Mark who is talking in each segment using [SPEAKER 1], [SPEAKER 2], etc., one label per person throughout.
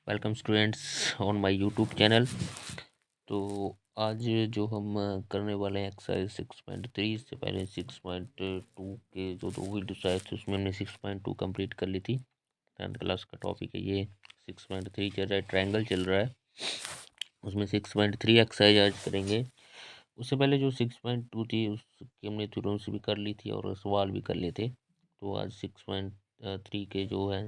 [SPEAKER 1] Welcome students on my YouTube channel. तो आज जो हम करने वाले हैं एक्सरसाइज 6.3। इससे पहले 6.2 के जो दो वीडियोस आए थे उसमें हमने 6.2 कंप्लीट कर ली थी। 10th क्लास का टॉपिक है ये। 6.3 चल रहा है, ट्रायंगल चल रहा है, उसमें 6.3 एक्सरसाइज आज करेंगे। उससे पहले जो 6.2 थी उसकी हमने थ्योरम से भी कर ली थी और सवाल भी कर लिए थे। तो आज 6.3 के जो है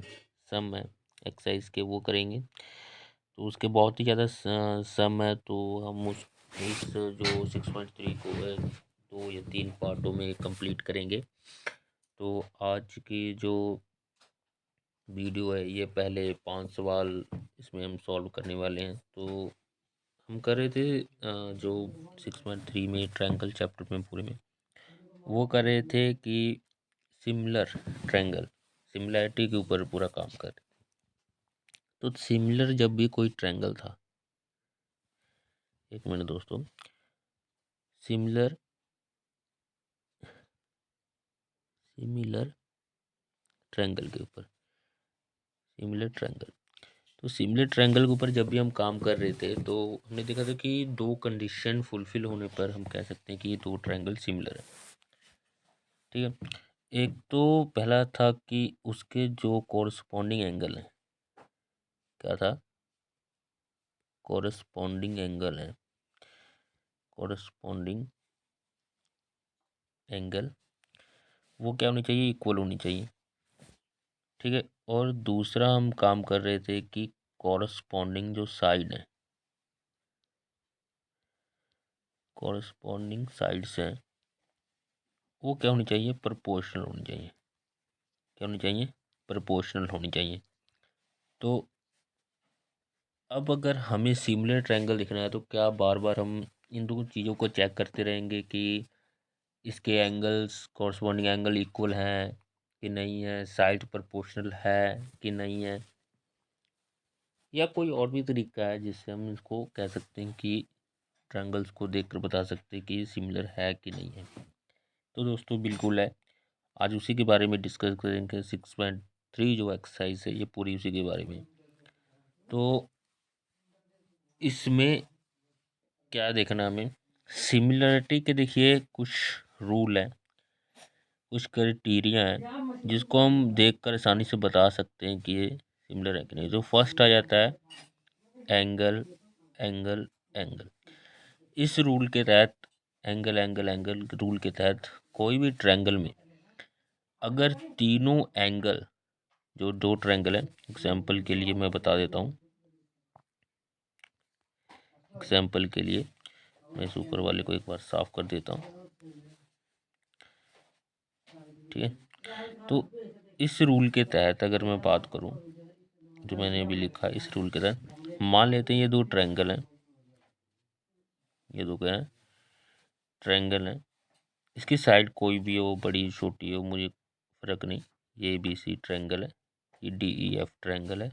[SPEAKER 1] सम है एक्सरसाइज के वो करेंगे। तो उसके बहुत ही ज़्यादा सम है, तो हम इस जो 6.3 को है 2 या 3 पार्टों में कंप्लीट करेंगे। तो आज की जो वीडियो है ये पहले 5 सवाल इसमें हम सॉल्व करने वाले हैं। तो हम कर रहे थे जो 6.3 में ट्रायंगल चैप्टर में पूरे में वो कर रहे थे कि सिमिलर ट्रायंगल सिमिलैरिटी के ऊपर पूरा काम कर रहे थे। तो सिमिलर जब भी कोई ट्रायंगल था, एक मिनट दोस्तों, सिमिलर ट्रायंगल के ऊपर सिमिलर ट्रायंगल तो सिमिलर ट्रायंगल के ऊपर जब भी हम काम कर रहे थे तो हमने देखा था कि दो कंडीशन फुलफिल होने पर हम कह सकते हैं कि ये दो ट्रायंगल सिमिलर है। ठीक है, एक तो पहला था कि उसके जो कोरस्पॉन्डिंग एंगल है, क्या था, कोरस्पॉन्डिंग एंगल है, कोरस्पॉन्डिंग एंगल वो क्या होनी चाहिए, इक्वल होनी चाहिए। ठीक है, और दूसरा हम काम कर रहे थे कि कोरस्पॉन्डिंग जो साइड है, कोरस्पॉन्डिंग साइड्स हैं वो क्या होनी चाहिए, प्रोपोर्शनल होनी चाहिए। क्या होनी चाहिए, प्रोपोर्शनल होनी चाहिए। तो अब अगर हमें सिमिलर ट्रायंगल दिखना है तो क्या बार बार हम इन दो चीज़ों को चेक करते रहेंगे कि इसके एंगल्स कॉरस्पॉन्डिंग एंगल इक्वल हैं कि नहीं है, साइड प्रोपोर्शनल है कि नहीं है, या कोई और भी तरीका है जिससे हम इसको कह सकते हैं कि ट्रायंगल्स को देखकर बता सकते हैं कि ये सिमिलर है कि नहीं है। तो दोस्तों बिल्कुल है, आज उसी के बारे में डिस्कस करेंगे। 6.3 जो एक्सरसाइज है ये पूरी उसी के बारे में। तो इसमें क्या देखना हमें, सिमिलरिटी के देखिए कुछ रूल है, कुछ क्राइटेरिया है जिसको हम देखकर आसानी से बता सकते हैं कि ये सिमिलर है कि नहीं। जो फर्स्ट आ जाता है एंगल एंगल एंगल। इस रूल के तहत एंगल एंगल एंगल रूल के तहत कोई भी ट्रायंगल में अगर तीनों एंगल, जो दो ट्रायंगल है, एग्जाम्पल के लिए मैं बता देता हूँ, एग्जाम्पल के लिए मैं इस ऊपर वाले को एक बार साफ कर देता हूँ। ठीक है, तो इस रूल के तहत अगर मैं बात करूं, जो मैंने अभी लिखा इस रूल के तहत मान लेते हैं ये दो ट्रायंगल हैं, ये दो क्या है, ट्रायंगल हैं। इसकी साइड कोई भी हो, बड़ी छोटी हो, मुझे फर्क नहीं। ये ABC ट्रायंगल है, ये DEF ट्रायंगल है।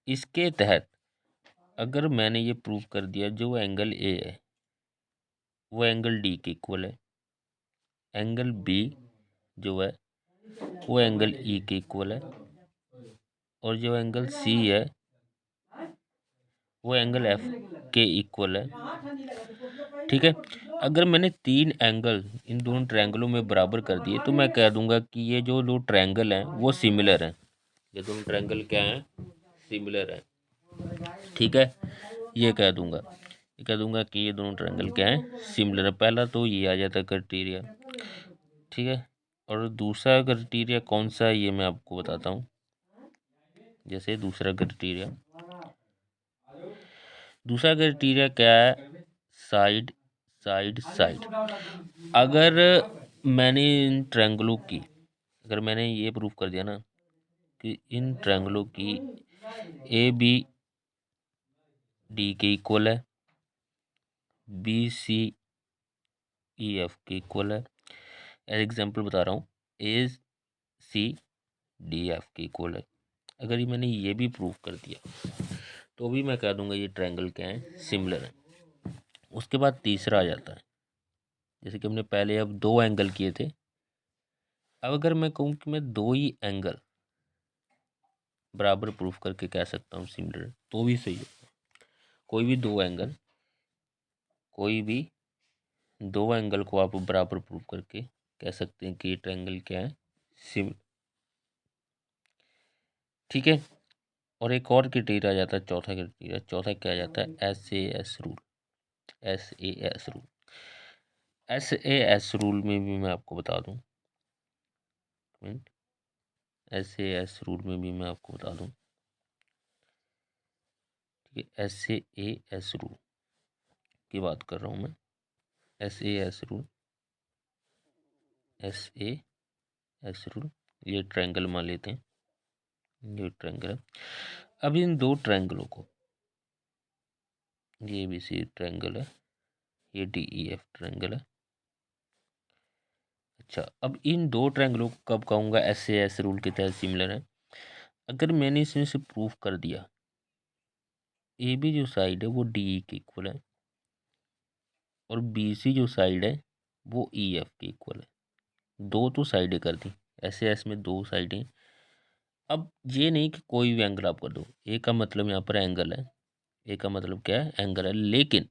[SPEAKER 1] इसके तहत अगर मैंने ये प्रूव कर दिया जो एंगल A है वो एंगल D के इक्वल है, एंगल B जो है वो एंगल E के इक्वल है, और जो एंगल C है वो एंगल F के इक्वल है। ठीक है, अगर मैंने तीन एंगल इन दोनों ट्रायंगलों में बराबर कर दिए तो मैं कह दूंगा कि ये जो दो ट्रायंगल हैं वो सिमिलर हैं। ये दोनों ट्रायंगल क्या हैं, सिमिलर हैं। ठीक है, ये कह दूंगा, ये कह दूंगा कि ये दोनों ट्रायंगल क्या हैं, सिमिलर है। पहला तो ये आ जाता है क्राइटेरिया। ठीक है, और दूसरा क्राइटेरिया कौन सा है ये मैं आपको बताता हूँ। जैसे दूसरा क्राइटेरिया क्या है, साइड साइड साइड। अगर मैंने इन ट्रायंगलों की, अगर मैंने ये प्रूफ कर दिया ना कि इन ट्रायंगलों की ABD के इक्वल है, BCEF के इक्वल है, एग्जाम्पल बता रहा हूँ, ACDF के इक्वल है, अगर ये मैंने ये भी प्रूफ कर दिया तो भी मैं कह दूंगा ये ट्रायंगल क्या है, सिमिलर है। उसके बाद तीसरा आ जाता है, जैसे कि हमने पहले अब दो एंगल किए थे, अब अगर मैं कहूँ कि मैं दो ही एंगल बराबर प्रूफ करके कह सकता हूँ सिमिलर, तो भी सही है। कोई भी दो एंगल को आप बराबर प्रूफ करके कह सकते हैं कि ये ट्रायंगल क्या है, सिम ठीक है। और एक और क्राइटेरिया आ जाता है, चौथा क्या आ जाता है, SAS रूल। SAS रूल में भी मैं आपको बता दूं, SAS रूल में भी मैं आपको बता दूं, ठीक है। SAS रूल की बात कर रहा हूँ मैं, SAS रूल, SAS रूल। ये ट्रायंगल मान लेते हैं, ये ट्रायंगल है। अब इन दो ट्रायंगलों को, ये ABC ट्रायंगल है, ये DEF ट्रायंगल है। अच्छा, अब इन दो ट्रायंगलों को कब कहूँगा SAS रूल के तहत सिमिलर है, अगर मैंने इसमें से प्रूफ कर दिया AB जो साइड है वो DE के इक्वल है और BC जो साइड है वो EF के इक्वल है। दो तो साइडें कर दी, SAS में दो साइडें। अब ये नहीं कि कोई भी एंगल आप कर दो, ए का मतलब यहाँ पर एंगल है, ए का मतलब क्या है, एंगल है। लेकिन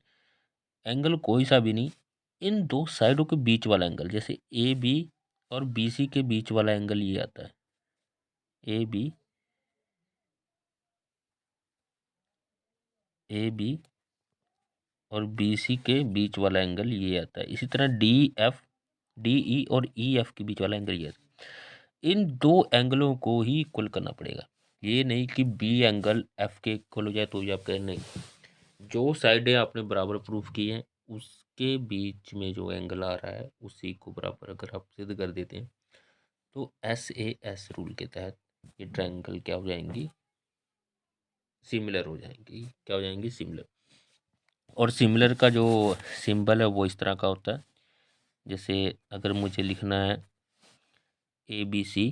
[SPEAKER 1] एंगल कोई सा भी नहीं, इन दो साइडों के बीच वाला एंगल, जैसे AB और BC के बीच वाला एंगल ये आता है, AB और BC के बीच वाला एंगल ये आता है। इसी तरह DE और EF के बीच वाला एंगल ये आता है। इन दो एंगलों को ही इक्वल करना पड़ेगा, ये नहीं कि B एंगल F के इक्वल हो जाए तो ये आप कहें नहीं। जो साइडें आपने बराबर प्रूफ की हैं उसके बीच में जो एंगल आ रहा है उसी को बराबर अगर आप सिद्ध कर देते हैं तो SAS रूल के तहत ये ट्रायंगल क्या हो जाएंगी, सिमिलर हो जाएंगी। क्या हो जाएंगी, सिमिलर। और सिमिलर का जो सिंबल है वो इस तरह का होता है, जैसे अगर मुझे लिखना है ABC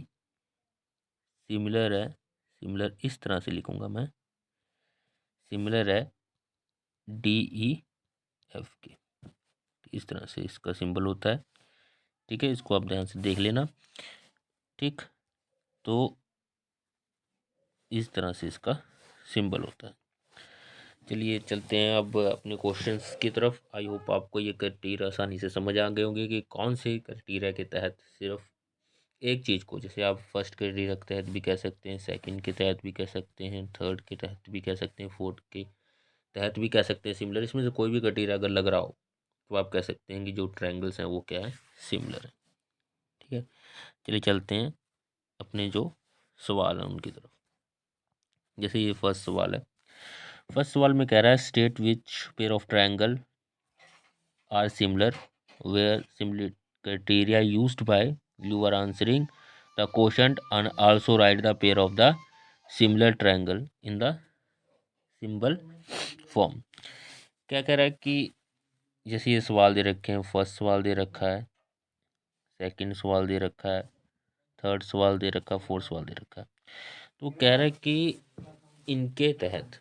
[SPEAKER 1] सिमिलर है, सिमिलर इस तरह से लिखूंगा मैं, सिमिलर है DEF के, इस तरह से इसका सिंबल होता है। ठीक है, इसको आप ध्यान से देख लेना। ठीक, तो इस तरह से इसका सिंबल होता है। चलिए चलते हैं अब अपने क्वेश्चंस की तरफ। आई होप आपको ये क्राइटेरिया आसानी से समझ आ गए होंगे कि कौन से क्राइटेरिया के तहत सिर्फ एक चीज़ को, जैसे आप फर्स्ट क्राइटेरिया के तहत भी कह सकते हैं, सेकंड के तहत भी कह सकते हैं, थर्ड के तहत भी कह सकते हैं, फोर्थ के तहत भी कह सकते हैं सिमिलर। इसमें से कोई भी क्राइटेरिया अगर लग रहा हो तो आप कह सकते हैं कि जो ट्रायंगल्स हैं वो क्या है, सिमिलर है। ठीक है, चलिए चलते हैं अपने जो सवाल हैं उनकी तरफ। जैसे ये फर्स्ट सवाल है, फर्स्ट सवाल में कह रहा है state which pair of triangle are similar where similar criteria used by you are answering the question and also write the pair of the similar triangle in the symbol form. क्या कह रहा है कि जैसे ये सवाल दे रखे हैं, फर्स्ट सवाल दे रखा है, सेकंड सवाल दे रखा है, थर्ड सवाल दे रखा है, फोर्थ सवाल दे रखा है। तो कह रहा है कि इनके तहत,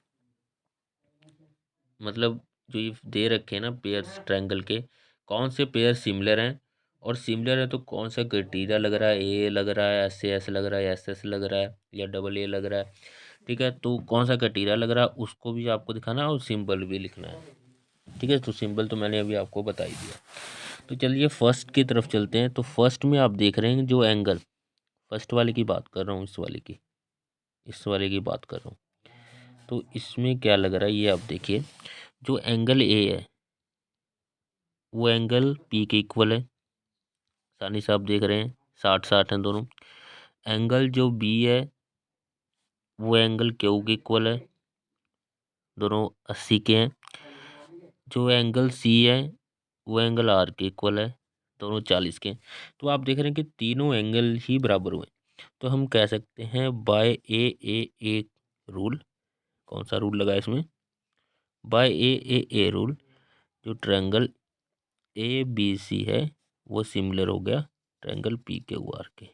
[SPEAKER 1] मतलब जो ये दे रखे हैं ना पेयर्स ट्रायंगल के, कौन से पेयर सिमिलर हैं, और सिमिलर है तो कौन सा क्राइटेरिया लग रहा है, ए लग रहा है, SAS लग रहा है, SS लग रहा है या AA लग रहा है। ठीक है, तो कौन सा क्राइटेरिया लग रहा है उसको भी आपको दिखाना है और सिंबल भी लिखना है। ठीक है, तो सिंबल तो मैंने अभी आपको बता ही दिया। तो चलिए फर्स्ट की तरफ चलते हैं। तो फर्स्ट में आप देख रहे हैं जो एंगल, फर्स्ट वाले की बात कर रहा हूँ, इस वाले की बात कर रहा हूँ। तो इसमें क्या लग रहा है ये आप देखिए, जो एंगल ए है वो एंगल P के इक्वल है, आसानी से आप देख रहे हैं 60-60 हैं दोनों। एंगल जो B है वो एंगल Q के इक्वल है, दोनों 80 के हैं। जो एंगल C है वो एंगल R के इक्वल है, दोनों 40 के हैं। तो आप देख रहे हैं कि तीनों एंगल ही बराबर हुए, तो हम कह सकते हैं बाय ए रूल। कौन सा रूल लगा इसमें, बाय ए रूल, जो ट्रायंगल ABC है वो सिमिलर हो गया ट्रायंगल PQR के।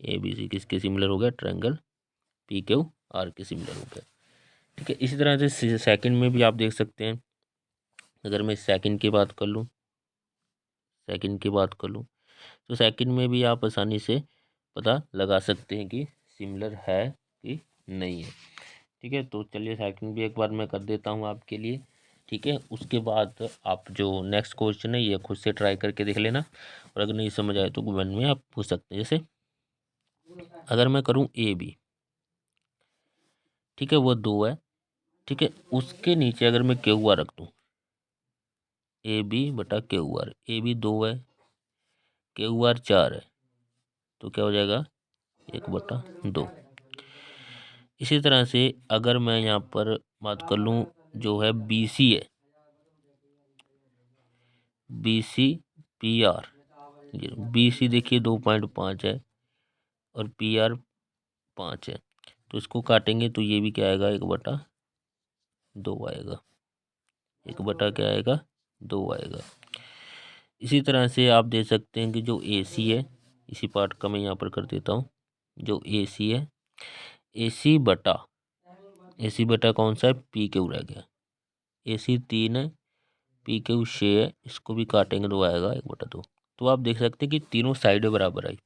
[SPEAKER 1] ABC किसके सिमिलर हो गया, ट्रायंगल PQR के सिमिलर हो गया। ठीक है, इसी तरह से सेकंड में भी आप देख सकते हैं। अगर मैं सेकंड की बात कर लूँ, तो सेकंड में भी आप आसानी से पता लगा सकते हैं कि सिमिलर है कि नहीं है। ठीक है, तो चलिए सेकंड भी एक बार मैं कर देता हूँ आपके लिए। ठीक है, उसके बाद आप जो नेक्स्ट क्वेश्चन है ये खुद से ट्राई करके देख लेना, और अगर नहीं समझ आए तो कमेंट में आप पूछ सकते हैं। जैसे अगर मैं करूँ ए बी, ठीक है, वो 2 है। ठीक है, उसके नीचे अगर मैं क्यू आर रख दूँ, ए बी बटा क्यू आर, ए बी 2 है, क्यू आर 4 है, तो क्या हो जाएगा 1/2। इसी तरह से अगर मैं यहाँ पर बात कर लूँ जो है बी सी है, B C P R, B C देखिए 2.5 है और पी आर 5 है, तो इसको काटेंगे तो ये भी क्या आएगा 1/2 आएगा, 1 बटा क्या आएगा 2 आएगा। इसी तरह से आप दे सकते हैं कि जो ए सी है, इसी पार्ट का मैं यहाँ पर कर देता हूँ, जो ए सी है, ए सी बटा कौन सा है पी क्यू रह गया, ए सी 3 है, पी क्यू 6 है, इसको भी काटेंगे तो आएगा 1/2। तो आप देख सकते हैं कि तीनों साइड बराबर आई,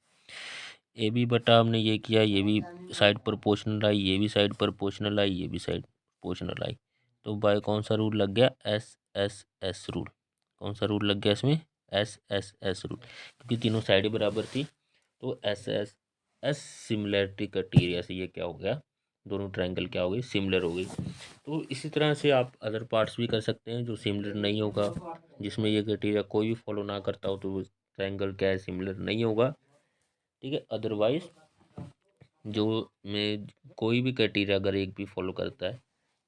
[SPEAKER 1] ए बी बटा हमने ये किया, ये भी साइड प्रोपोर्शनल आई, ये भी साइड प्रोपोर्शनल आई, ये भी साइड प्रोपोर्शनल आई। तो बाय कौन सा रूल लग गया, एस एस एस रूल। कौन सा रूल लग गया इसमें, एस एस एस रूल, क्योंकि तीनों साइड बराबर थी। तो S S S similarity criteria से ये क्या हो गया, दोनों ट्रायंगल क्या हो गई, सिमिलर हो गई। तो इसी तरह से आप अदर पार्ट्स भी कर सकते हैं जो सिमिलर नहीं होगा, जिसमें ये क्राइटेरिया कोई भी फॉलो ना करता हो, तो वो ट्रायंगल क्या है, सिमिलर नहीं होगा। ठीक है, अदरवाइज जो में कोई भी क्राइटेरिया अगर एक भी फॉलो करता है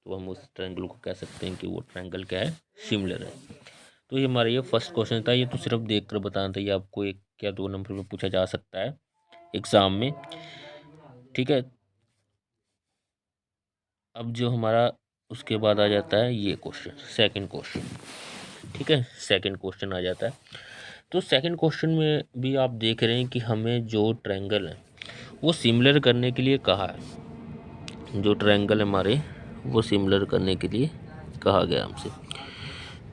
[SPEAKER 1] तो हम उस ट्रायंगल को कह सकते हैं कि वो ट्रायंगल क्या है, सिमिलर है। तो ये हमारा ये फर्स्ट क्वेश्चन था, ये तो सिर्फ देख कर बताना था, ये आपको 1 या 2 नंबर में पूछा जा सकता है एग्जाम में। ठीक है, अब जो हमारा उसके बाद आ जाता है ये क्वेश्चन, सेकंड क्वेश्चन। ठीक है, सेकंड क्वेश्चन आ जाता है। तो सेकंड क्वेश्चन में भी आप देख रहे हैं कि हमें जो ट्रायंगल है वो सिमिलर करने के लिए कहा है, जो ट्रायंगल है हमारे वो सिमिलर करने के लिए कहा गया हमसे।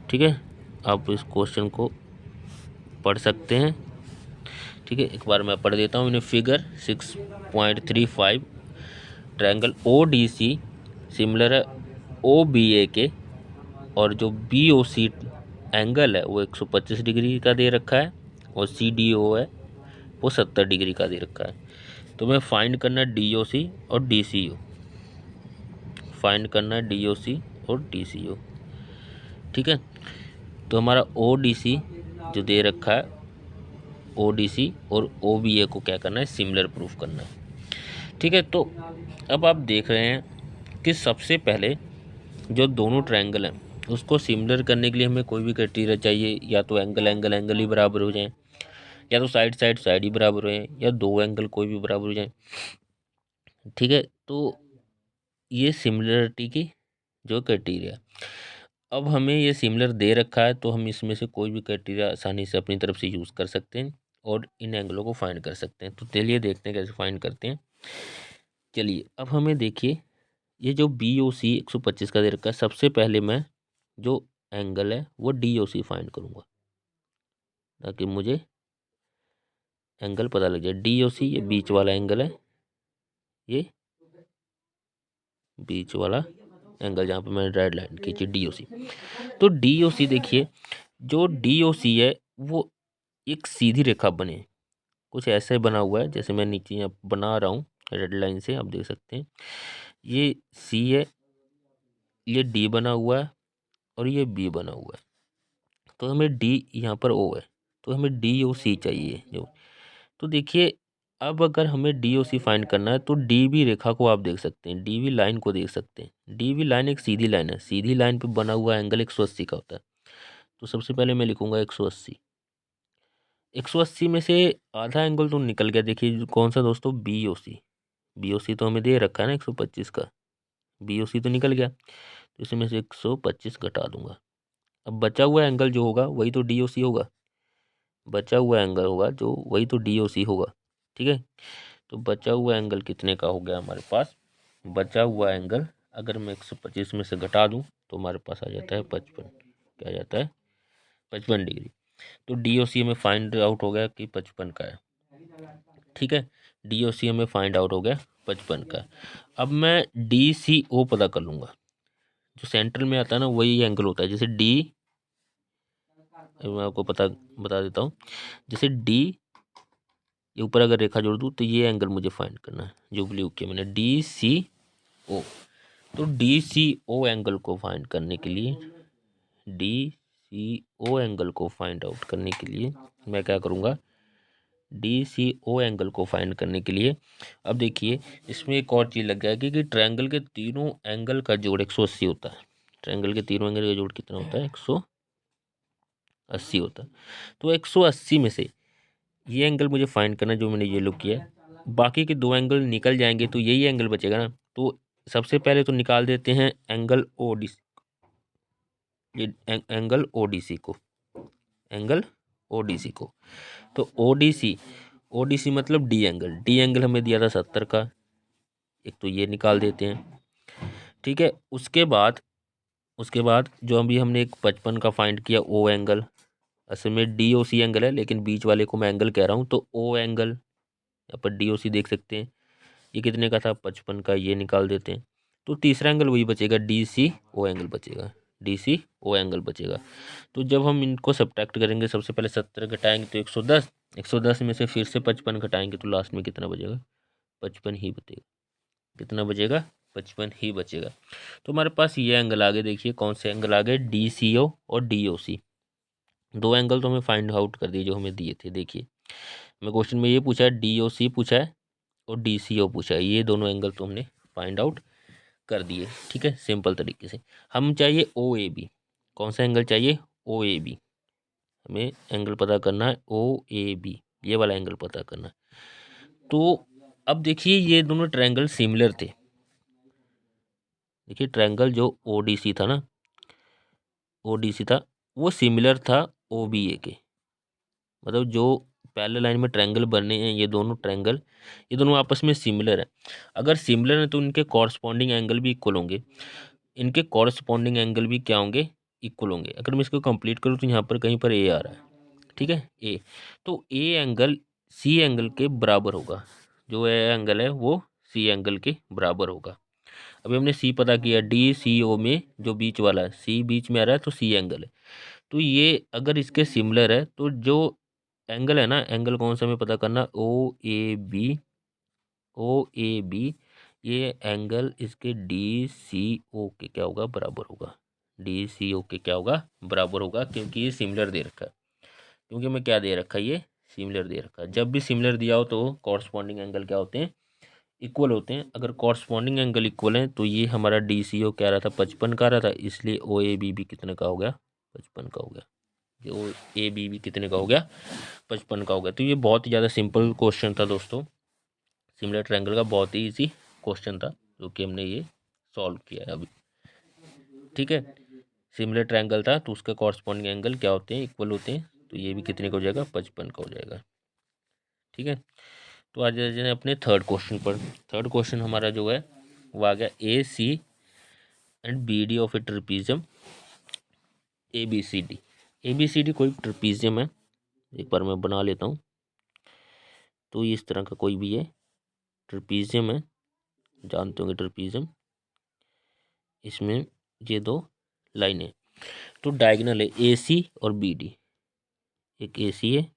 [SPEAKER 1] ठीक है, आप इस क्वेश्चन को पढ़ सकते हैं। ठीक है, एक बार मैं पढ़ देता हूँ। इन्हें figure 6.35 triangle O D C similar है ओ बी ए के, और जो बी ओ सी एंगल है वो 125 डिग्री का दे रखा है, और सी डी ओ है वो 70 डिग्री का दे रखा है। तो मैं फाइंड करना है डी ओ सी और डी सी ओ, फाइंड करना है डी ओ सी और डी सी ओ। ठीक है, तो हमारा ओ डी सी जो दे रखा है, ओ डी सी और ओ बी ए को क्या करना है, सिमिलर प्रूफ करना है। ठीक है, तो अब आप देख रहे हैं कि सबसे पहले जो दोनों ट्रायंगल हैं उसको सिमिलर करने के लिए हमें कोई भी क्राइटेरिया चाहिए, या तो एंगल ही बराबर हो जाए, या तो साइड ही बराबर हो जाए, या दो एंगल कोई भी बराबर हो जाए। ठीक है, तो ये सिमिलरिटी की जो क्राइटेरिया, अब हमें ये सिमिलर दे रखा है तो हम इसमें से कोई भी क्राइटेरिया आसानी से अपनी तरफ से यूज़ कर सकते हैं और इन एंगलों को फाइंड कर सकते हैं। तो चलिए देखते हैं कैसे फाइंड करते हैं। चलिए, अब हमें देखिए ये जो बी ओ सी 125 का दे रखा है, सबसे पहले मैं जो एंगल है वो डी ओ सी फाइंड करूँगा, ताकि मुझे एंगल पता लग जाए। डी ओ सी ये बीच वाला एंगल है, ये बीच वाला एंगल जहाँ पे मैंने रेड लाइन खींची डी ओ सी। तो डी ओ सी देखिए, जो डी ओ सी है वो एक सीधी रेखा बने, कुछ ऐसे बना हुआ है, जैसे मैं नीचे यहाँ बना रहा हूँ रेड लाइन से, आप देख सकते हैं ये सी है, ये डी बना हुआ है और ये बी बना हुआ है। तो हमें डी यहाँ पर ओ है, तो हमें डी ओ सी चाहिए जो। तो देखिए, अब अगर हमें डी ओ सी फाइंड करना है तो डी बी रेखा को आप देख सकते हैं, डी बी लाइन को देख सकते हैं। डी बी लाइन एक सीधी लाइन है, सीधी लाइन पे बना हुआ एंगल 180 का होता है। तो सबसे पहले मैं लिखूंगा 180, 180 में से आधा एंगल तो निकल गया। देखिए कौन सा दोस्तों, बी ओ सी, बी ओ सी तो हमें दे रखा है ना 125 का, बी ओ सी तो निकल गया, तो इसमें से 125 घटा दूंगा। अब बचा हुआ एंगल जो होगा वही तो डी ओ सी होगा, बचा हुआ एंगल होगा जो वही तो डी ओ सी होगा। ठीक है, तो बचा हुआ एंगल कितने का हो गया हमारे पास, बचा हुआ एंगल अगर मैं 125 में से घटा दूं तो हमारे पास आ जाता है 55, क्या आ जाता है 55 डिग्री। तो डी ओ सी में फाइंड आउट हो गया कि 55 का है। ठीक है, डी ओ सी में फाइंड आउट हो गया 55 का। अब मैं डी सी ओ पता कर लूँगा, जो सेंट्रल में आता है ना वही एंगल होता है। जैसे डी, मैं आपको बता देता हूँ, जैसे डी ये ऊपर अगर रेखा जोड़ दूँ तो ये एंगल मुझे फाइंड करना है, जो ब्लू किया मैंने, डी सी ओ। तो डी सी ओ एंगल को फाइंड करने के लिए, डी सी ओ एंगल को फाइंड आउट करने के लिए मैं क्या करूँगा, डी सी ओ एंगल को फाइंड करने के लिए, अब देखिए इसमें एक और चीज़ लग जाएगी कि ट्रायंगल के तीनों एंगल का जोड़ 180 होता है। ट्रायंगल के तीनों एंगल का जोड़ कितना होता है, 180 होता है। तो 180 में से ये एंगल मुझे फाइंड करना है जो मैंने ये लुक किया है। बाकी के दो एंगल निकल जाएंगे तो यही एंगल बचेगा ना। तो सबसे पहले तो निकाल देते हैं एंगल ओ डी, ये एंगल ओ डी सी को, एंगल ओ डी सी को। तो ओ डी सी मतलब डी एंगल हमें दिया था 70 का, एक तो ये निकाल देते हैं। ठीक है, उसके बाद जो अभी हमने एक 55 का फाइंड किया ओ एंगल, असल में डी ओ सी एंगल है लेकिन बीच वाले को मैं एंगल कह रहा हूँ, तो ओ एंगल यहाँ पर डी ओ सी देख सकते हैं, ये कितने का था, 55 का, ये निकाल देते हैं। तो तीसरा एंगल वही बचेगा, डी सी ओ एंगल बचेगा, डी सी ओ एंगल बचेगा। तो जब हम इनको सब्ट्रैक्ट करेंगे, सबसे पहले 70 घटाएंगे तो 110, 110 में से फिर से 55 घटाएंगे तो लास्ट में कितना बचेगा, 55 ही बचेगा। कितना बचेगा, 55 ही बचेगा। तो हमारे पास ये एंगल आ गए, देखिए कौन से एंगल आ गए, डी सी ओ और डी ओ सी। दो एंगल तो हमें फाइंड आउट कर दिए जो हमें दिए थे। देखिए हमें क्वेश्चन में ये पूछा है, डी ओ सी पूछा है और डी सी ओ पूछा है, ये दोनों एंगल तो हमने फाइंड आउट कर दिए। ठीक है, सिंपल तरीके से। हम चाहिए ओ ए बी, कौन सा एंगल चाहिए, ओ ए बी, हमें एंगल पता करना है ओ ए बी, ये वाला एंगल पता करना है। तो अब देखिए ये दोनों ट्रायंगल सिमिलर थे। देखिए ट्रायंगल जो ओ डी सी था ना, ओ डी सी था, वो सिमिलर था ओ बी ए के, मतलब जो पैरेलल लाइन में ट्रायंगल बने हैं ये दोनों ट्रायंगल, ये दोनों आपस में सिमिलर है। अगर सिमिलर है तो इनके कॉरस्पॉन्डिंग एंगल भी इक्वल होंगे, इनके कॉरस्पॉन्डिंग एंगल भी क्या होंगे, इक्वल होंगे। अगर मैं इसको कंप्लीट करूँ तो यहाँ पर कहीं पर ए आ रहा है, ठीक है, ए, तो ए एंगल सी एंगल के बराबर होगा, जो ए एंगल है वो सी एंगल के बराबर होगा। अभी हमने सी पता किया, डी सी ओ में जो बीच वाला है, सी बीच में आ रहा है तो सी एंगल है। तो ये अगर इसके सिमिलर है तो जो एंगल है ना, एंगल कौन सा हमें पता करना, O A B, O A B, ये एंगल इसके डी सी ओ के क्या होगा, बराबर होगा, डी सी ओ के क्या होगा, बराबर होगा, क्योंकि ये सिमिलर दे रखा है। क्योंकि हमें क्या दे रखा है, ये सिमिलर दे रखा है। जब भी सिमिलर दिया हो तो कॉरस्पॉन्डिंग एंगल क्या होते हैं, इक्वल होते हैं। अगर कॉरस्पॉन्डिंग एंगल इक्वल है तो ये हमारा डी सी ओ क्या रहा था, 55 का रहा था, इसलिए ओ ए बी भी कितने का हो गया, 55 का हो गया। ये ओ ए बी भी कितने का हो गया, 55 का हो गया। तो ये बहुत ही ज़्यादा सिंपल क्वेश्चन था दोस्तों, सिमिलर ट्रायंगल का बहुत ही इजी क्वेश्चन था जो कि हमने ये सॉल्व किया है अभी। ठीक है, सिमिलर ट्रायंगल था तो उसका कॉरस्पॉन्डिंग एंगल क्या होते हैं, इक्वल होते हैं। तो ये भी कितने का हो जाएगा, 55 का हो जाएगा। ठीक है, तो आज जाए अपने थर्ड क्वेश्चन पर। थर्ड क्वेश्चन हमारा जो है वो आ गया, A C and B D of a trapezium A B C D. A B C D कोई ट्रिपीजियम है, एक बार मैं बना लेता हूँ। तो इस तरह का कोई भी है ट्रिपीजियम है, जानते होंगे ट्रिपीजियम, इसमें ये दो लाइनें, तो डायगोनल है ए सी और बी डी, एक ए सी है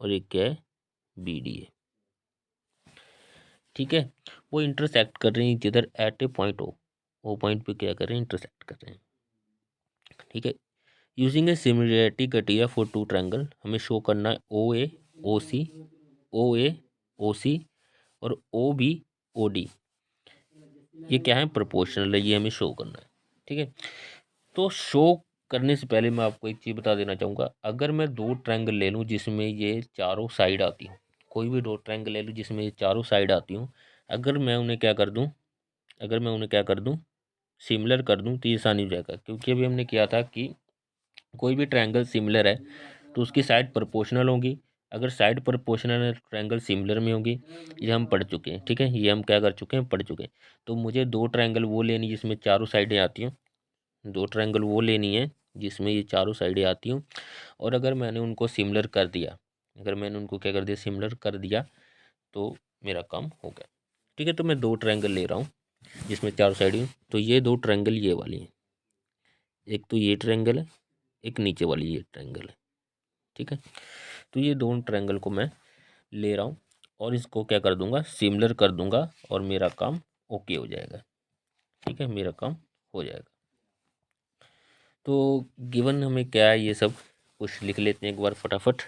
[SPEAKER 1] और एक क्या है, बी डी है। ठीक है, वो इंटरसेक्ट कर रहे हैं जिधर एट ए पॉइंट ओ पॉइंट पे क्या कर रहे हैं, इंटरसेक्ट कर रहे हैं। ठीक है, using a similarity criteria for two triangle, हमें शो करना है ओ ए ओ सी, ओ ए ओ सी और ओ बी ओ डी, ये क्या है, प्रोपोर्शनल है, ये हमें शो करना है। ठीक है, तो शो करने से पहले मैं आपको एक चीज़ बता देना चाहूँगा, अगर मैं दो ट्रायंगल ले लूँ जिसमें ये चारों साइड आती हूँ, कोई भी दो ट्रायंगल ले लूँ जिसमें ये चारों साइड आती हूँ, अगर मैं उन्हें क्या कर दूँ, अगर मैं उन्हें क्या कर दूँ, सिमिलर कर दूँ, तो ये आसानी हो जाएगा। क्योंकि अभी हमने किया था कि कोई भी ट्रायंगल सिमिलर है तो उसकी साइड प्रोपोर्शनल होगी, अगर साइड प्रोपोर्शनल है तो ट्रायंगल सिमिलर में होगी, ये हम पढ़ चुके हैं। ठीक है, ये हम क्या कर चुके हैं, पढ़ चुके हैं। तो मुझे दो ट्रायंगल वो लेनी जिसमें चारों साइडें आती हों, दो ट्रायंगल वो लेनी है जिसमें ये चारों साइडें आती हों, और अगर मैंने उनको सिमिलर कर दिया, अगर मैंने उनको क्या कर दिया, सिमिलर कर दिया, तो मेरा काम हो गया। ठीक है। तो मैं दो ट्रायंगल ले रहा हूँ जिसमें चार साइड हैं। तो ये दो ट्रायंगल ये वाली हैं, एक तो ये ट्रायंगल है, एक नीचे वाली ये ट्रायंगल है। ठीक है। तो ये दोनों ट्रायंगल को मैं ले रहा हूँ और इसको क्या कर दूंगा, सिमिलर कर दूंगा और मेरा काम ओके हो जाएगा। ठीक है, मेरा काम हो जाएगा। तो गिवन हमें क्या है ये सब कुछ लिख लेते हैं एक बार फटाफट।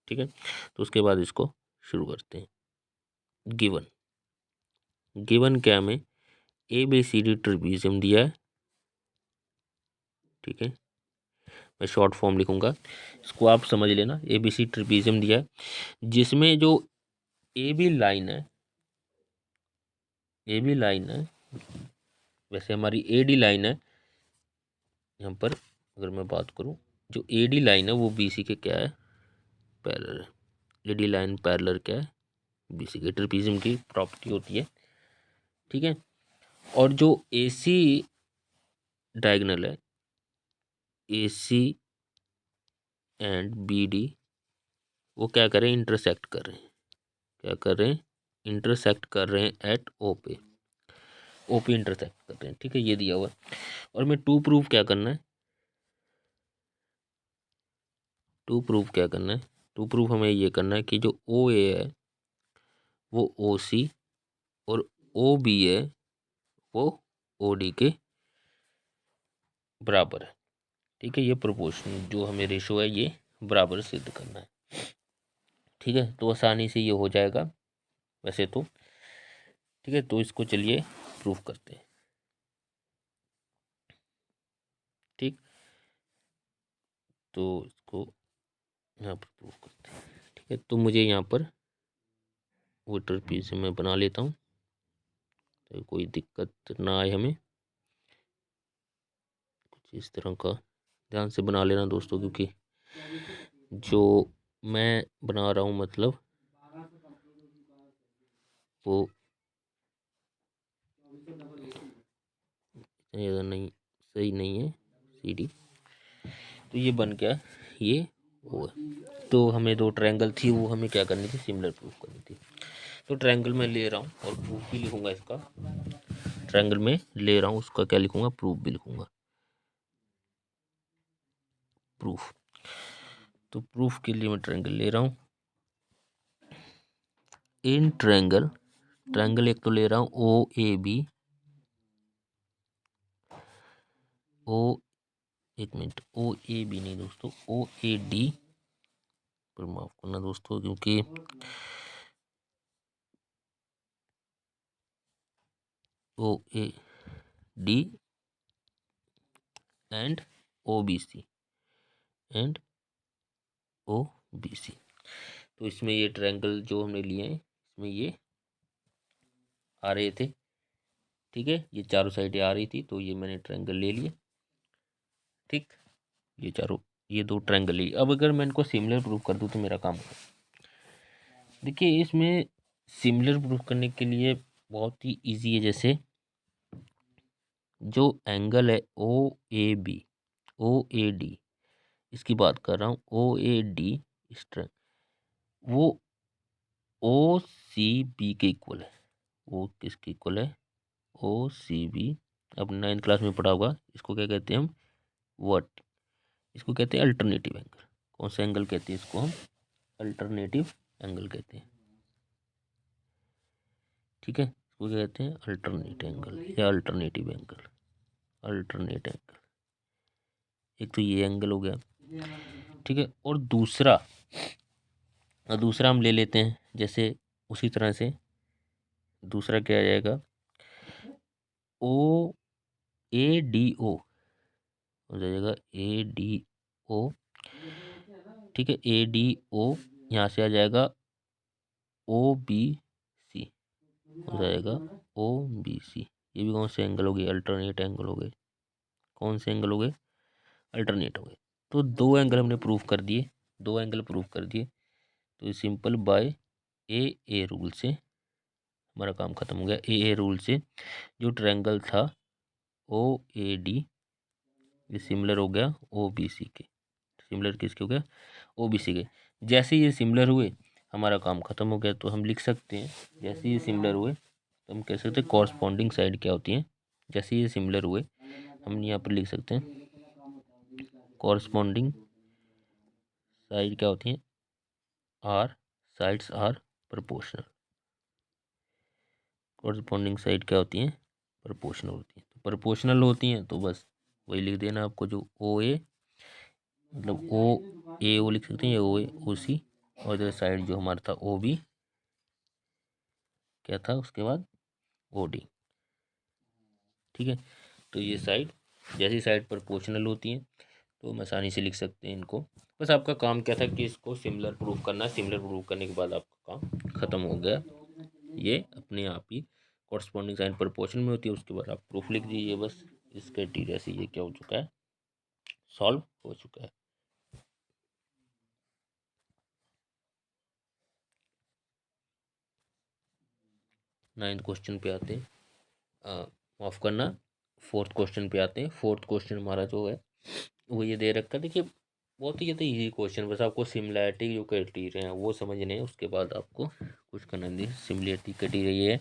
[SPEAKER 1] ठीक है, तो उसके बाद इसको शुरू करते हैं। गिवन गिवन क्या हमें A B C D trapezium दिया है। ठीक है, मैं शॉर्ट फॉर्म लिखूंगा, इसको आप समझ लेना। ए बी सी ट्रिपीजियम दिया है जिसमें जो ए बी लाइन है, ए बी लाइन है, वैसे हमारी ए डी लाइन है। यहाँ पर अगर मैं बात करूँ, जो ए डी लाइन है वो बी सी के क्या है, पैरेलल है। ए डी लाइन पैरेलल क्या है, बी सी के। ट्रिपीजियम की प्रॉपर्टी होती है। ठीक है, और जो ए सी डायगोनल है, ए सी एंड बी डी, वो क्या कर रहे हैं, इंटरसेक्ट कर रहे हैं। क्या कर रहे हैं, इंटरसेक्ट कर रहे हैं एट ओ पे। ओ पे इंटरसेक्ट कर रहे हैं। ठीक है, ये दिया हुआ है। और मैं टू प्रूफ क्या करना है, टू प्रूफ क्या करना है, टू प्रूफ हमें ये करना है कि जो ओ ए है वो ओ सी और ओ बी है वो ओ डी के बराबर है। ठीक है, ये प्रोपोर्शन जो हमें रेशो है ये बराबर सिद्ध करना है। ठीक है, तो आसानी से ये हो जाएगा वैसे तो। ठीक है, तो इसको चलिए प्रूफ करते हैं। ठीक, तो इसको यहाँ पर प्रूफ करते हैं। ठीक है, तो मुझे यहाँ पर वो ट्रेपीजियम मैं बना लेता हूँ तो कोई दिक्कत ना आए हमें। कुछ इस तरह का ध्यान से बना लेना दोस्तों, क्योंकि जो मैं बना रहा हूँ मतलब वो ज़्यादा नहीं, सही नहीं है सी डी। तो ये बन गया, ये वो है। तो हमें दो ट्रायंगल थी वो हमें क्या करनी थी, सिमिलर प्रूफ करनी थी। तो ट्रायंगल में ले रहा हूँ और प्रूफ भी लिखूंगा इसका। ट्रायंगल में ले रहा हूँ उसका क्या लिखूंगा, प्रूफ भी लिखूंगा। प्रूफ, तो प्रूफ के लिए मैं ट्रायंगल ले रहा हूँ। इन ट्रायंगल, ट्रायंगल एक तो ले रहा हूँ ओ ए बी, ओ, एक मिनट, ओ ए बी नहीं दोस्तों, ओ ए डी, पर माफ करना दोस्तों क्योंकि O A D and O B C, and O B C. तो इसमें ये ट्रायंगल जो हमने लिए हैं इसमें ये आ रहे थे। ठीक है, ये चारों साइडें आ रही थी तो ये मैंने ट्रायंगल ले लिए। ठीक, ये चारों, ये दो ट्रायंगल लिए। अब अगर मैं इनको सिमिलर प्रूफ कर दूं तो मेरा काम होगा। देखिए इसमें सिमिलर प्रूफ करने के लिए बहुत ही इजी है। जैसे जो एंगल है ओ A B, O A D, इसकी बात कर रहा हूँ, ओ ए डी इस तरह, वो ओ सी बी के इक्वल है। वो किसके इक्वल है, ओ सी बी। अब 9th क्लास में पढ़ा होगा, इसको क्या कहते हैं हम, व्हाट, इसको कहते हैं अल्टरनेटिव एंगल। कौन सा एंगल कहते हैं इसको हम, अल्टरनेटिव एंगल कहते हैं। ठीक है, इसको क्या कहते हैं, अल्टरनेट एंगल या अल्टरनेटिव एंगल, अल्टरनेट एंगल। एक तो ये एंगल हो गया। ठीक है, और दूसरा हम ले लेते हैं जैसे उसी तरह से। दूसरा क्या आ जाएगा, ओ ए डी ओ हो जाएगा, ए डी ओ। ठीक है, ए डी ओ यहाँ से आ जाएगा ओ बी सी, हो जाएगा ओ बी सी। ये भी कौन से एंगल हो गए, अल्टरनेट एंगल हो गए। कौन से एंगल हो गए, अल्टरनेट हो गए। तो दो एंगल हमने प्रूफ कर दिए, दो एंगल प्रूफ कर दिए। तो सिंपल बाय ए रूल से हमारा काम खत्म हो गया। ए रूल से जो ट्रायंगल था ओ ए डी, ये सिमिलर हो गया ओ बी सी के। सिमिलर किसके हो गया, ओ बी सी के। जैसे ये सिमिलर हुए हमारा काम ख़त्म हो गया। तो हम लिख सकते हैं जैसे ये सिमिलर हुए तो हम कह सकते हैं कॉरस्पॉन्डिंग साइड क्या होती है। जैसे ये सिमिलर हुए हम यहाँ पर लिख सकते हैं कॉरस्पॉन्डिंग साइड क्या होती है, are sides are proportional. Corresponding side क्या होती हैं, प्रोपोर्शनल होती हैं। तो प्रोपोर्शनल होती हैं तो बस वही लिख देना आपको, जो ओ ए मतलब ओ ए ओ लिख सकते हैं, ओ ए ओ सी, और इधर साइड जो हमारा था ओ बी क्या था, उसके बाद ओ डी। ठीक है, तो ये साइड जैसी साइड प्रोपोर्शनल होती हैं तो हम आसानी से लिख सकते हैं इनको। बस आपका काम क्या था कि इसको सिमिलर प्रूफ करना, सिमिलर प्रूफ करने के बाद आपका काम ख़त्म हो गया। ये अपने आप ही कॉरस्पॉन्डिंग साइन प्रोपोर्शन में होती है। उसके बाद आप प्रूफ लिख दीजिए। बस इस क्राइटेरिया से ये क्या हो चुका है, सॉल्व हो चुका है। नाइन्थ क्वेश्चन पे आते हैं, माफ करना, फोर्थ क्वेश्चन पे आते हैं। फोर्थ क्वेश्चन हमारा जो है वो ये दे रखा है। देखिए बहुत ही ज़्यादा इजी क्वेश्चन, बस आपको सिमिलैरिटी जो क्राइटेरिया है वो समझने हैं। उसके बाद आपको कुछ करना नहीं। सिमिलैरिटी क्राइटेरिया ये है,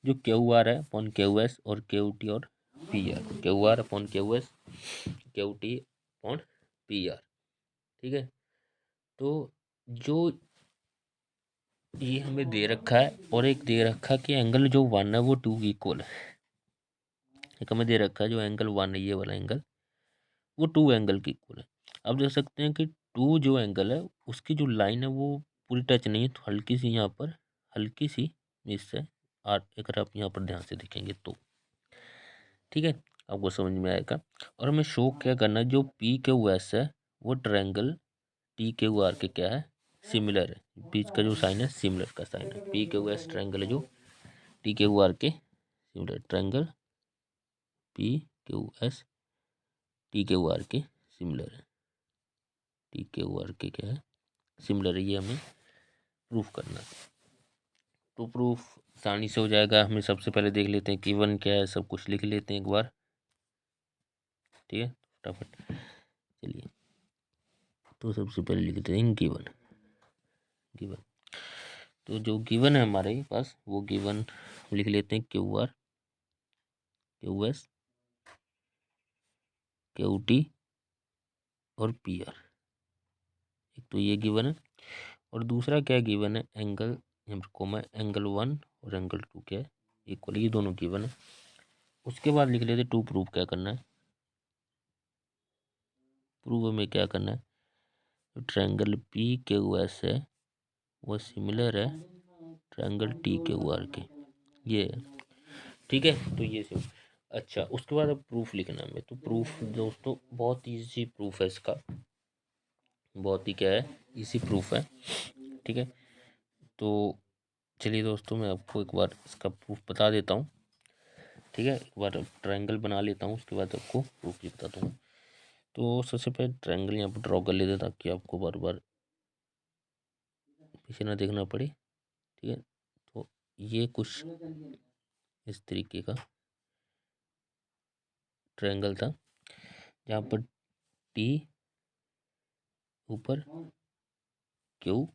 [SPEAKER 1] जो क्यू आर है अपॉन क्यू एस और क्यू टी और P R, Q R upon Q S, Q T upon P R. ठीक है, तो जो ये हमें दे रखा है और एक दे रखा कि एंगल जो वन है वो टू की इक्वल है। एक हमें दे रखा है जो एंगल वन है, ये वाला एंगल, वो टू एंगल की इक्वल है। अब देख सकते हैं कि टू जो एंगल है उसकी जो लाइन है वो पूरी टच नहीं है, तो हल्की सी यहाँ पर, हल्की सी इससे अगर आप यहाँ पर ध्यान से देखेंगे तो ठीक है आपको समझ में आएगा। और हमें शो क्या करना है, जो पी क्यू एस है वो ट्रायंगल टी क्यू आर के क्या है, सिमिलर है। बीच का जो साइन है सिमिलर का साइन है। पी क्यू एस ट्रायंगल है जो टी क्यू आर के similar, triangle P Q S T Q R के सिमिलर है। टी क्यू आर के क्या है, सिमिलर है। ये हमें प्रूफ करना है। तो प्रूफ आसानी से हो जाएगा। हमें सबसे पहले देख लेते हैं गिवन क्या है, सब कुछ लिख लेते हैं एक बार। ठीक है फटाफट चलिए, तो सबसे पहले लिखते हैं गिवन। गिवन तो जो गिवन है हमारे पास वो गिवन लिख लेते हैं Q R Q S Q T और पी आर। एक तो ये गिवन है, और दूसरा क्या गिवन है, एंगल कोमा एंगल वन और एंगल टू क्या है, इक्वल, ये दोनों गिवन है। उसके बाद लिख लेते टू प्रूफ क्या करना है। प्रूफ में क्या करना है, तो ट्रायंगल पी क्यू एस है वो सिमिलर है ट्रायंगल टी क्यू आर के, ये है। ठीक है, तो ये सिर्फ अच्छा। उसके बाद अब प्रूफ लिखना है हमें। तो प्रूफ दोस्तों बहुत ईजी प्रूफ है इसका, बहुत ही क्या है, इजी प्रूफ है। ठीक है, तो चलिए दोस्तों मैं आपको एक बार इसका प्रूफ बता देता हूँ। ठीक है, एक बार ट्रायंगल बना लेता हूँ, उसके बाद आपको प्रूफ भी बताता हूँ। तो सबसे पहले ट्रायंगल यहाँ पर ड्रॉ कर लेते ताकि आपको बार बार पीछे ना देखना पड़े। ठीक है, तो ये कुछ इस तरीके का ट्रायंगल था जहाँ पर टी ऊपर क्यू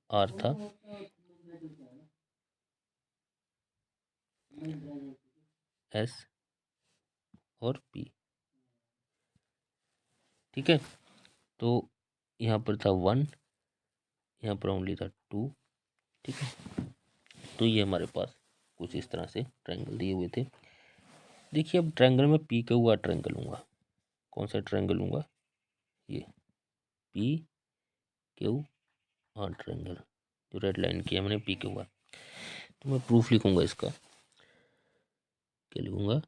[SPEAKER 1] आर था, एस और पी। ठीक है, तो यहाँ पर था वन, यहाँ पर ओनली था टू। ठीक है, तो ये हमारे पास कुछ इस तरह से ट्रायंगल दिए हुए थे। देखिए अब ट्रायंगल में पी क्यू आर ट्रायंगल लूँगा। कौन सा ट्रायंगल लूँगा, ये पी क्यू आर ट्रायंगल, जो रेड लाइन किया मैंने पी क्यू आर। तो मैं प्रूफ लिखूँगा इसका, क्या लिखूँगा,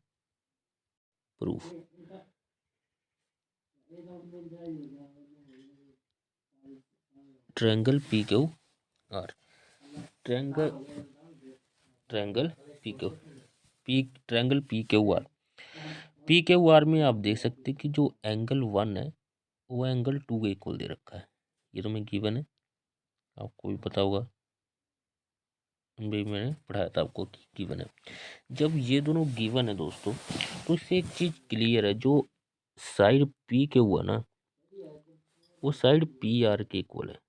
[SPEAKER 1] proof. Triangle P Q R, triangle triangle P Q P triangle P Q R. P Q R में आप देख सकते हैं कि जो एंगल वन है वो एंगल टू के इक्वल दे रखा है। ये तो मैं गिवन है, आपको भी पता होगा, भी मैंने पढ़ाया था आपको कि गिवन है। जब ये दोनों गिवन है दोस्तों, तो इससे एक चीज़ क्लियर है, जो साइड पी के हुआ ना, वो साइड पी आर के इक्वल है।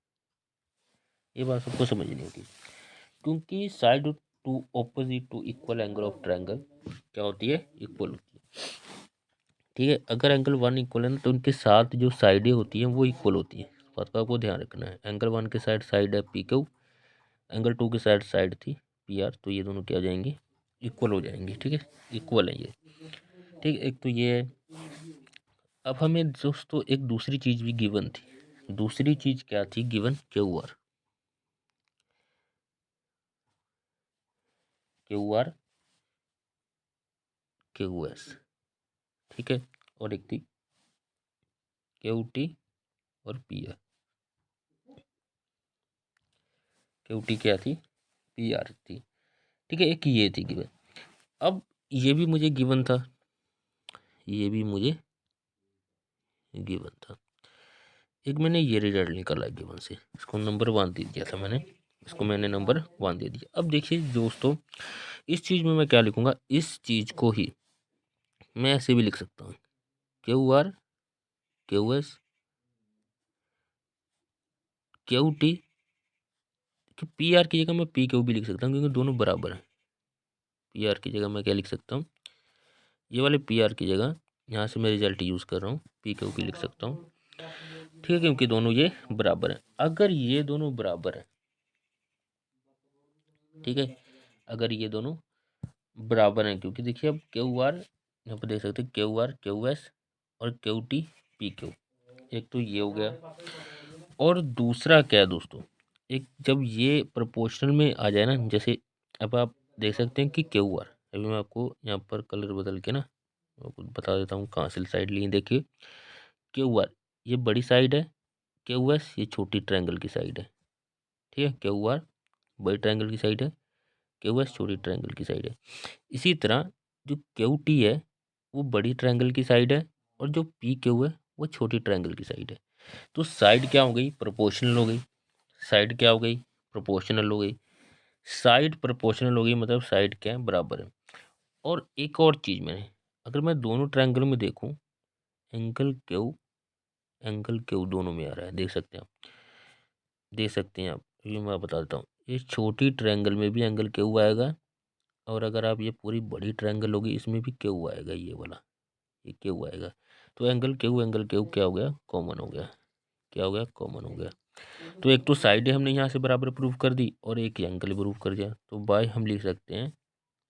[SPEAKER 1] ये बात सबको समझनी होगी, क्योंकि side to opposite to equal angle of triangle क्या होती है, इक्वल होती है। ठीक है, अगर एंगल वन इक्वल है ना तो उनके साथ जो साइडें होती हैं वो इक्वल होती हैं। इस बात का आपको ध्यान रखना है। एंगल वन के साइड है पी क्यू, एंगल टू के साइड थी पी आर, तो ये दोनों क्या हो जाएंगे, इक्वल हो जाएंगे। ठीक है, इक्वल है ये। ठीक, एक तो ये है। अब हमें दोस्तों एक दूसरी चीज भी गिवन थी। दूसरी चीज क्या थी given, Q R. Q R, Q S. ठीक है, और एक थी क्यू टी और पी आर। क्यू टी क्या थी, पी आर थी। ठीक है, एक ये थी गिवन। अब ये भी मुझे गिवन था, ये भी मुझे गिवन था। एक मैंने ये रिजल्ट निकाला गिवन से, इसको नंबर 1 दे दिया था मैंने, इसको मैंने नंबर 1 दे दिया। अब देखिए दोस्तों, इस चीज में मैं क्या लिखूंगा, इस चीज को ही मैं ऐसे भी लिख सकता हूँ, Q R Q S Q T. P R की जगह मैं पी क्यू भी लिख सकता हूँ, क्योंकि दोनों बराबर हैं। पी आर की जगह मैं क्या लिख सकता हूँ, ये वाले पी आर की जगह यहाँ से मैं रिजल्ट यूज़ कर रहा हूँ, पी क्यू भी लिख सकता हूँ। ठीक है, क्योंकि दोनों ये बराबर हैं। अगर ये दोनों बराबर हैं, ठीक है, अगर ये दोनों बराबर हैं, क्योंकि देखिए अब क्यू आर यहाँ पर देख सकते हैं, क्यू आर क्यू एस और क्यू टी पी क्यू। एक तो ये हो गया, और दूसरा क्या है दोस्तों, एक जब ये प्रोपोर्शनल में आ जाए ना, जैसे अब आप देख सकते हैं कि क्यू आर, अभी मैं आपको यहाँ पर कलर बदल के ना आपको बता देता हूँ कहाँ से साइड लिए। देखिए क्यू आर ये बड़ी साइड है, क्यू एस ये छोटी ट्रायंगल की साइड है। ठीक है, क्यू आर बड़ी ट्रायंगल की साइड है, क्यू एस छोटी ट्रायंगल की साइड है। इसी तरह जो क्यू टी है वो बड़ी ट्रायंगल की साइड है, और जो पी क्यू है वो छोटी ट्रायंगल की साइड है। तो साइड क्या हो गई, प्रोपोर्शनल हो गई। साइड क्या हो गई, प्रोपोर्शनल हो गई। साइड प्रोपोर्शनल हो गई, मतलब साइड क्या है, बराबर है। और एक और चीज मैंने, अगर मैं दोनों ट्रायंगल में देखूं, एंगल क्यू, एंगल क्यू दोनों में आ रहा है, देख सकते हैं आप, देख सकते हैं आप। ये मैं बता देता हूँ, इस छोटी ट्रायंगल में भी एंगल क्यू आएगा, और अगर आप ये पूरी बड़ी ट्रायंगल होगी इसमें भी क्यू आएगा, ये वाला ये क्यू आएगा। तो एंगल क्यू क्या हो गया, कॉमन हो गया। क्या हो गया, कॉमन हो गया। तो एक तो साइड हमने यहाँ से बराबर प्रूफ कर दी, और एक एंगल प्रूफ कर दिया। तो बाय हम लिख सकते हैं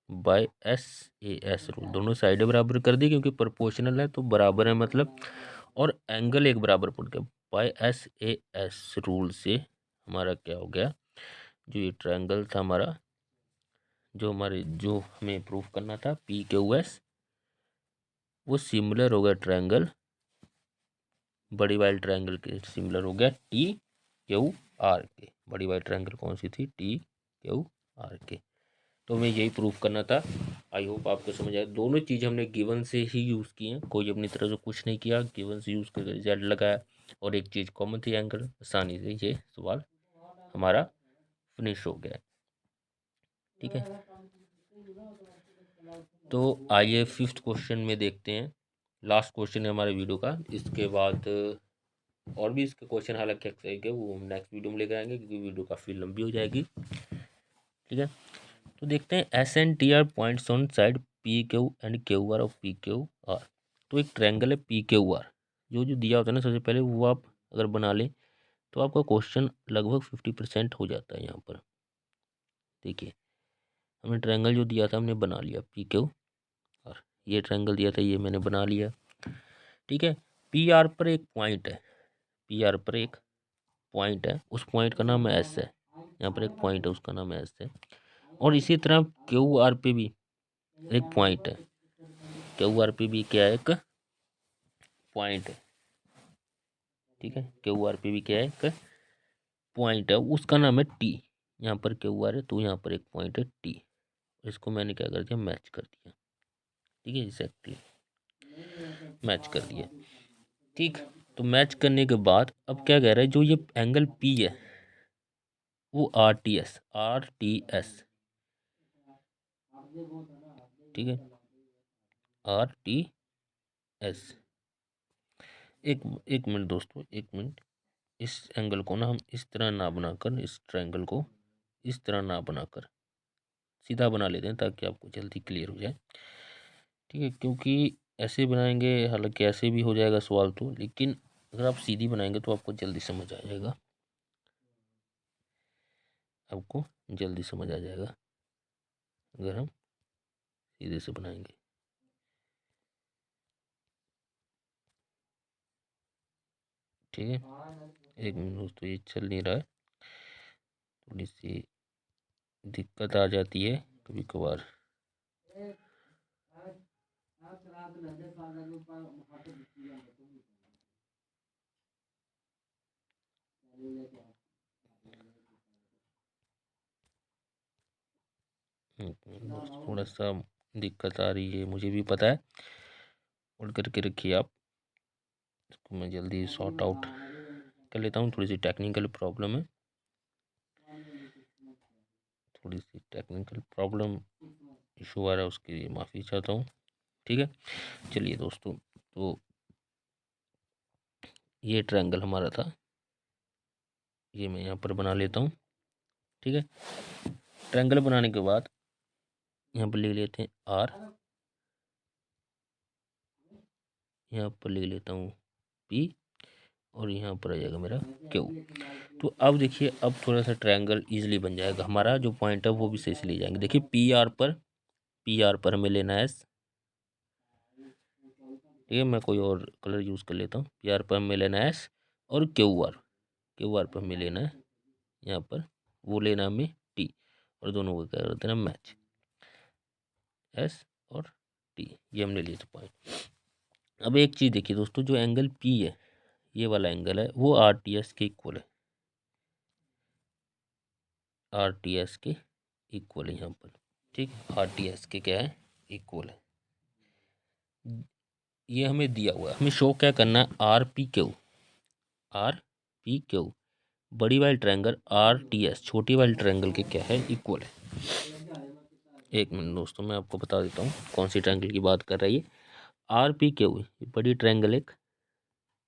[SPEAKER 1] by S A S rule, दोनों साइडें बराबर कर दी, क्योंकि प्रोपोर्शनल है तो बराबर है मतलब, और एंगल एक बराबर पड़ गया। By S A S rule से हमारा क्या हो गया, जो ये ट्रायंगल था हमारा, जो हमें प्रूफ करना था पी क्यू एस, वो सिमिलर हो गया ट्रायंगल, बड़ी वाली ट्रायंगल के सिमिलर हो गया टी क्यू आर के। बड़ी वाली ट्रायंगल कौन सी थी, टी क्यू आर के। तो हमें यही प्रूफ करना था। आई होप आपको समझ आया। दोनों चीज़ हमने गिवन से ही यूज़ की हैं, कोई अपनी तरफ से कुछ नहीं किया, गिवन से यूज़ करके रिजल्ट लगाया, और एक चीज़ कॉमन थी एंगल, आसानी से ये सवाल हमारा फिनिश हो गया। ठीक है, तो आइए फिफ्थ क्वेश्चन में देखते हैं। लास्ट क्वेश्चन है हमारे वीडियो का। इसके बाद और भी इसके क्वेश्चन हालांकि एक्सरसाइज के वो हम नेक्स्ट वीडियो में लेकर आएंगे, क्योंकि वीडियो काफ़ी लंबी हो जाएगी। ठीक है, तो देखते हैं S and T R points on side P Q and Q R of P Q R. तो एक ट्रायंगल है पी क्यू आर, जो दिया होता है ना सबसे पहले, वो आप अगर बना लें तो आपका क्वेश्चन लगभग 50% हो जाता है। यहाँ पर देखिए, हमने ट्रायंगल जो दिया था हमने बना लिया पी क्यू, और ये ट्रायंगल दिया था ये मैंने बना लिया। ठीक है, पी आर पर एक पॉइंट है, पी आर पर एक पॉइंट है, उस पॉइंट का नाम एस है। यहाँ पर एक पॉइंट है, उसका नाम एस है। और इसी तरह क्यू आर पे भी एक पॉइंट है, क्यू आर पे भी क्या है, एक पॉइंट है। ठीक है, क्यू आर पे भी क्या है, एक पॉइंट है, उसका नाम है टी। यहाँ पर क्यू आर है तो यहाँ पर एक पॉइंट है टी, इसको मैंने क्या कर दिया, मैच कर दिया। ठीक है, एग्जैक्टली मैच कर दिया। ठीक, तो मैच करने के बाद अब क्या कह रहा है, जो ये एंगल पी है वो R T S, R T S. ठीक है, आर टी एस। एक एक मिनट दोस्तों, एक मिनट। इस एंगल को ना हम इस तरह ना बनाकर, इस ट्रायंगल को इस तरह ना बनाकर सीधा बना लेते हैं ताकि आपको जल्दी क्लियर हो जाए। ठीक है, क्योंकि ऐसे बनाएंगे, हालांकि ऐसे भी हो जाएगा सवाल तो, लेकिन अगर आप सीधी बनाएंगे तो आपको जल्दी समझ आ जाएगा, आपको जल्दी समझ आ जाएगा अगर हम सीधे से बनाएंगे। ठीक है, एक मिनट दोस्तों, ये चल नहीं रहा है, थोड़ी सी दिक्कत आ जाती है कभी कभार। थोड़ा सा दिक्कत आ रही है, मुझे भी पता है, होल्ड करके रखिए आप, इसको मैं जल्दी सॉर्ट आउट कर लेता हूँ। थोड़ी सी टेक्निकल प्रॉब्लम है, थोड़ी सी टेक्निकल प्रॉब्लम इशू आ रहा है, उसके लिए माफ़ी चाहता हूँ। ठीक है, चलिए दोस्तों, तो ये ट्रायंगल हमारा था, ये मैं यहाँ पर बना लेता हूँ। ठीक है, ट्रायंगल बनाने के बाद यहाँ पर लिख लेते हैं आर, यहाँ पर लिख लेता हूँ पी, और यहाँ पर आ जाएगा मेरा क्यू। तो अब देखिए, अब थोड़ा सा ट्रायंगल इजीली बन जाएगा, हमारा जो पॉइंट है वो भी सही से ले जाएंगे। देखिए पी आर पर हमें लेना है एस। ठीक है, मैं कोई और कलर यूज़ कर लेता हूँ। पी आर पर हमें लेना है एस, और क्यू आर पर हमें लेना है, यहाँ पर वो लेना हमें टी, और दोनों को क्या करते हैं मैच, एस और टी, ये हमने लिए थे पॉइंट। अब एक चीज़ देखिए दोस्तों, जो एंगल पी है, ये वाला एंगल है, वो आर टी एस के इक्वल है, आर टी एस के इक्वल है यहाँ पर। ठीक, आर टी एस के क्या है, इक्वल है। ये हमें दिया हुआ है, हमें शो क्या करना है, आर पी क्यू बड़ी वाली ट्रायंगल आर टी एस छोटी वाली ट्रायंगल के क्या है, इक्वल है। एक मिनट दोस्तों, मैं आपको बता देता हूँ कौन सी ट्रायंगल की बात कर रही है। आर पी क्यू बड़ी ट्रायंगल एक,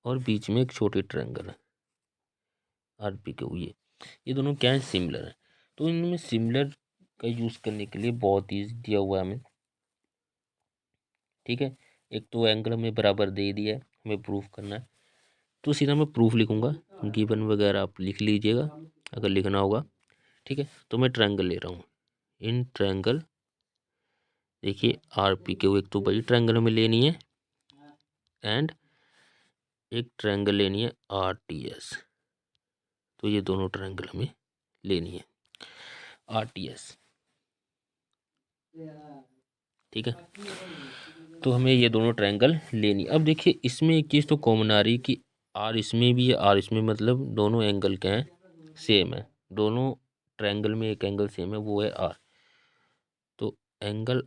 [SPEAKER 1] और बीच में एक छोटी ट्रायंगल है, आर पी क्यू, ये दोनों क्या है, सिमिलर है। तो इनमें सिमिलर का यूज़ करने के लिए बहुत ईजी दिया हुआ है हमें। ठीक है, एक तो एंगल हमें बराबर दे दिया है, हमें प्रूफ करना है, तो सीधा मैं प्रूफ लिखूंगा, गिवन वगैरह आप लिख लीजिएगा अगर लिखना होगा। ठीक है, तो मैं ट्रायंगल ले रहा हूँ, इन ट्रायंगल देखिए आर पी क्यू, एक तो बड़ी ट्रायंगल हमें लेनी है, एंड एक ट्रायंगल लेनी है आर टी एस, तो ये दोनों ट्रायंगल हमें लेनी है आर टी एस। ठीक है, तो हमें ये दोनों ट्रायंगल लेनी। अब देखिए, इसमें एक चीज़ तो कॉमन आ रही कि आर इसमें भी है, आर इसमें, मतलब दोनों एंगल क्या हैं, सेम है, दोनों ट्रायंगल में एक एंगल सेम है, वो है आर। तो एंगल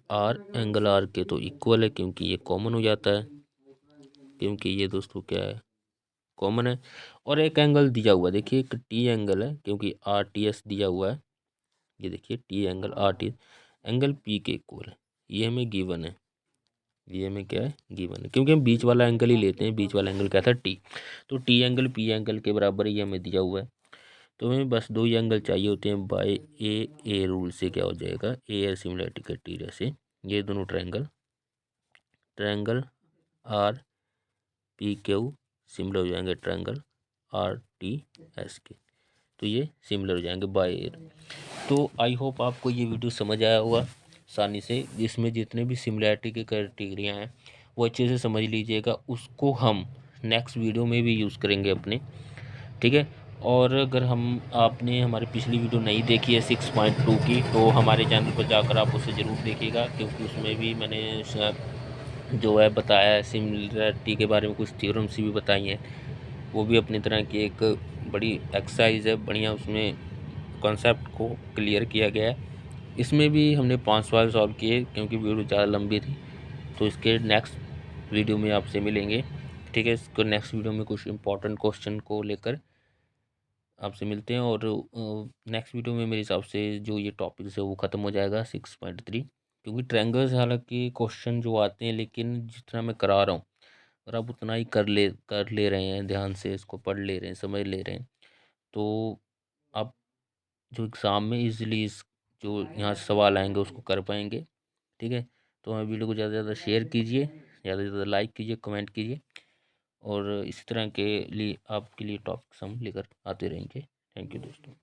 [SPEAKER 1] आर के तो इक्वल है, क्योंकि ये कॉमन हो जाता है, क्योंकि ये दोस्तों क्या है, कॉमन है। और एक एंगल दिया हुआ है, देखिए एक टी एंगल है, क्योंकि आर टी एस दिया हुआ है, ये देखिए T angle R T angle P के इक्वल है, ये हमें गिवन है, ये हमें क्या है, गिवन है, क्योंकि हम बीच वाला एंगल ही लेते हैं, बीच वाला एंगल क्या था, टी, तो टी एंगल पी एंगल के बराबर ही हमें दिया हुआ है। तो हमें बस दो ही एंगल चाहिए होते हैं, बाय ए रूल से क्या हो जाएगा, ए है सिमिलरिटी क्राइटेरिया से, ये दोनों triangle R P Q similar हो जाएंगे ट्रायंगल आर टी एस के, तो ये सिमिलर हो जाएंगे बाय ए। तो आई होप आपको ये वीडियो समझ आया होगा आसानी से, जिसमें जितने भी सिमिलैरिटी के क्राइटेरिया हैं वो अच्छे से समझ लीजिएगा, उसको हम नेक्स्ट वीडियो में भी यूज़ करेंगे अपने। ठीक है, और अगर हम आपने हमारी पिछली वीडियो नहीं देखी है 6.2 की, तो हमारे चैनल पर जाकर आप उसे ज़रूर देखिएगा, क्योंकि उसमें भी मैंने जो है बताया है, सिमिलरिटी के बारे में कुछ थ्योरम्स भी बताई हैं, वो भी अपनी तरह की एक बड़ी एक्सरसाइज है, बढ़िया उसमें कॉन्सेप्ट को क्लियर किया गया है। इसमें भी हमने 5 सवाल सॉल्व किए, क्योंकि वीडियो ज़्यादा लंबी थी, तो इसके नेक्स्ट वीडियो में आपसे मिलेंगे। ठीक है, इसको नेक्स्ट वीडियो में कुछ इंपॉर्टेंट क्वेश्चन को लेकर आपसे मिलते हैं, और नेक्स्ट वीडियो में मेरे हिसाब से जो ये टॉपिक्स है वो ख़त्म हो जाएगा 6.3, क्योंकि ट्रायंगल्स हालांकि क्वेश्चन जो आते हैं, लेकिन जितना मैं करा रहा हूँ अगर आप उतना ही कर ले रहे हैं, ध्यान से इसको पढ़ ले रहे हैं, समझ ले रहे हैं, तो आप जो एग्ज़ाम में ईज़िली इस जो यहाँ से सवाल आएँगे उसको कर पाएँगे। ठीक है? तो हमारे वीडियो को ज़्यादा से ज़्यादा शेयर कीजिए, ज़्यादा से ज़्यादा लाइक कीजिए, कमेंट कीजिए और इसी तरह के लिए आपके लिए टॉपिक्स हम लेकर आते रहेंगे। थैंक यू दोस्तों।